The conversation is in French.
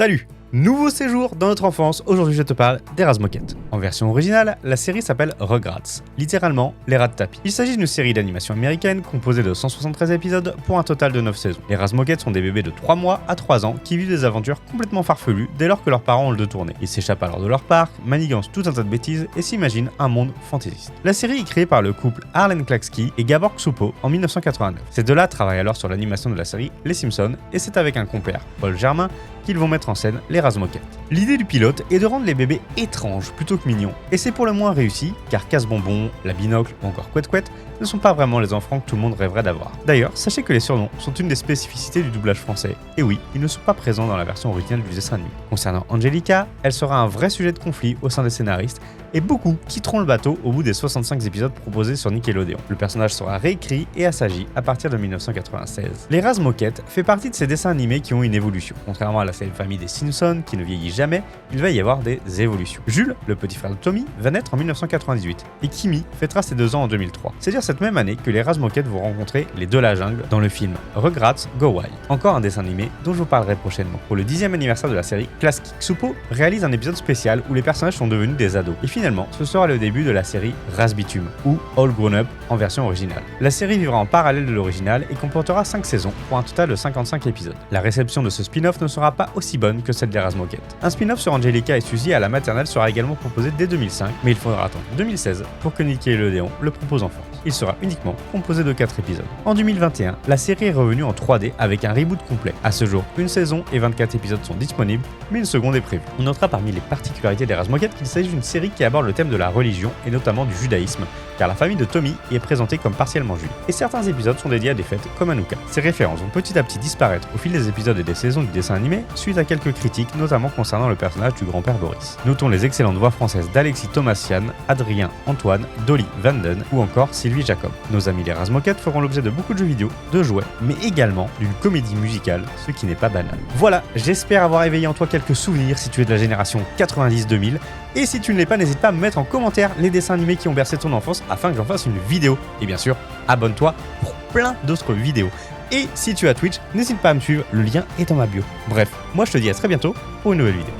Salut! Nouveau séjour dans notre enfance, aujourd'hui je te parle des Razmoket. En version originale, la série s'appelle Rugrats, littéralement les rats de tapis. Il s'agit d'une série d'animation américaine composée de 173 épisodes pour un total de 9 saisons. Les Razmoket sont des bébés de 3 mois à 3 ans qui vivent des aventures complètement farfelues dès lors que leurs parents ont le dos tourné. Ils s'échappent alors de leur parc, manigancent tout un tas de bêtises et s'imaginent un monde fantaisiste. La série est créée par le couple Arlen Klaksky et Gabor Ksupo en 1989. Ces deux-là travaillent alors sur l'animation de la série Les Simpsons et c'est avec un compère, Paul Germain, qu'ils vont mettre en scène les Razmoket. L'idée du pilote est de rendre les bébés étranges plutôt que mignons, et c'est pour le moins réussi, car Casse-Bonbon, la Binocle ou encore Couette-Couette ne sont pas vraiment les enfants que tout le monde rêverait d'avoir. D'ailleurs, sachez que les surnoms sont une des spécificités du doublage français, et oui, ils ne sont pas présents dans la version originale du dessin animé. Concernant Angelica, elle sera un vrai sujet de conflit au sein des scénaristes, et beaucoup quitteront le bateau au bout des 65 épisodes proposés sur Nickelodeon. Le personnage sera réécrit et assagi à partir de 1996. Les Razmoket fait partie de ces dessins animés qui ont une évolution. Contrairement à la série famille des Simpsons qui ne vieillit jamais, il va y avoir des évolutions. Jules, le petit frère de Tommy, va naître en 1998 et Kimi fêtera ses 2 ans en 2003. C'est dire cette même année que les Razmoket vont rencontrer les de la jungle dans le film Rugrats Go Wild. Encore un dessin animé dont je vous parlerai prochainement. Pour le 10e anniversaire de la série, Klaksky Ksupo réalise un épisode spécial où les personnages sont devenus des ados. Et finalement, ce sera le début de la série Razbitune, ou All Grown Up en version originale. La série vivra en parallèle de l'original et comportera 5 saisons pour un total de 55 épisodes. La réception de ce spin-off ne sera pas aussi bonne que celle des Razmoket. Un spin-off sur Angelica et Suzy à la maternelle sera également proposé dès 2005, mais il faudra attendre 2016 pour que Nickelodeon le propose en France. Il sera uniquement composé de 4 épisodes. En 2021, la série est revenue en 3D avec un reboot complet. À ce jour, une saison et 24 épisodes sont disponibles, mais une seconde est prévue. On notera parmi les particularités des Razmoket qu'il s'agit d'une série qui aborde le thème de la religion et notamment du judaïsme, car la famille de Tommy y est présentée comme partiellement juive. Et certains épisodes sont dédiés à des fêtes comme Hanouka. Ces références vont petit à petit disparaître au fil des épisodes et des saisons du dessin animé, suite à quelques critiques, notamment concernant le personnage du grand-père Boris. Notons les excellentes voix françaises d'Alexis Thomasian, Adrien Antoine, Dolly Vanden ou encore Sylvie Jacob. Nos amis les Razmoket feront l'objet de beaucoup de jeux vidéo, de jouets, mais également d'une comédie musicale, ce qui n'est pas banal. Voilà, j'espère avoir éveillé en toi quelques souvenirs si tu es de la génération 90-2000, et si tu ne l'es pas, n'hésite pas à me mettre en commentaire les dessins animés qui ont bercé ton enfance afin que j'en fasse une vidéo. Et bien sûr, abonne-toi pour plein d'autres vidéos. Et si tu as Twitch, n'hésite pas à me suivre, le lien est dans ma bio. Bref, moi je te dis à très bientôt pour une nouvelle vidéo.